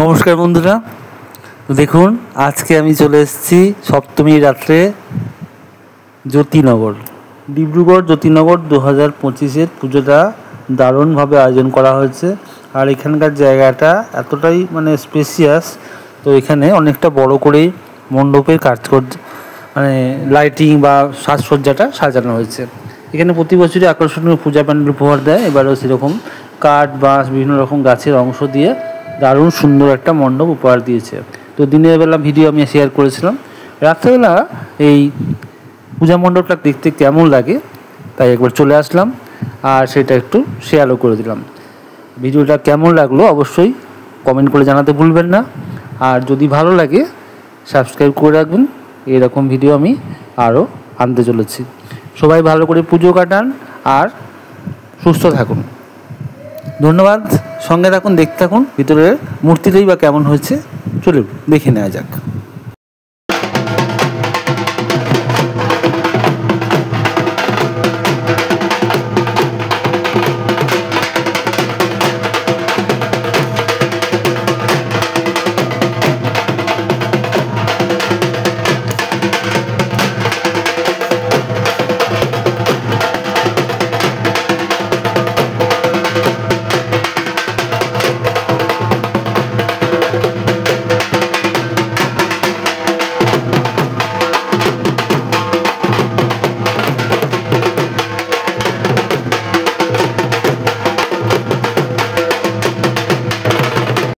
নমস্কার বন্ধুরা, দেখুন আজকে আমি চলে এসেছি সপ্তমী রাত্রে জ্যোতিনগর, ডিব্রুগড় জ্যোতিনগর 2025-এর পুজোটা দারুণভাবে আয়োজন করা হয়েছে। আর এখানকার জায়গাটা এতটাই স্পেশিয়াস, তো এখানে অনেকটা বড় করেই মণ্ডপের কাজ লাইটিং বা সাজসজ্জাটা সাজানো হয়েছে। এখানে প্রতি বছরই আকর্ষণীয় পূজা প্যান্ডেল উপহার দেয়। এবারেও সেরকম কাঠ বাঁশ বিভিন্ন রকম গাছের অংশ দিয়ে দারুণ সুন্দর একটা মণ্ডপ উপহার দিয়েছে। তো দিনের বেলা ভিডিও আমি শেয়ার করেছিলাম, রাত্রেবেলা এই পূজা মণ্ডপটা দেখতে কেমন লাগে তাই একবার চলে আসলাম আর সেটা একটু শেয়ারও করে দিলাম। ভিডিওটা কেমন লাগলো অবশ্যই কমেন্ট করে জানাতে ভুলবেন না, আর যদি ভালো লাগে সাবস্ক্রাইব করে রাখবেন। এরকম ভিডিও আমি আরও আনতে চলেছি। সবাই ভালো করে পুজো কাটান আর সুস্থ থাকুন। ধন্যবাদ। সঙ্গে থাকুন, দেখতে থাকুন ভিতরের মূর্তিটাই বা কেমন হয়েছে, চলুন দেখে নেওয়া যাক।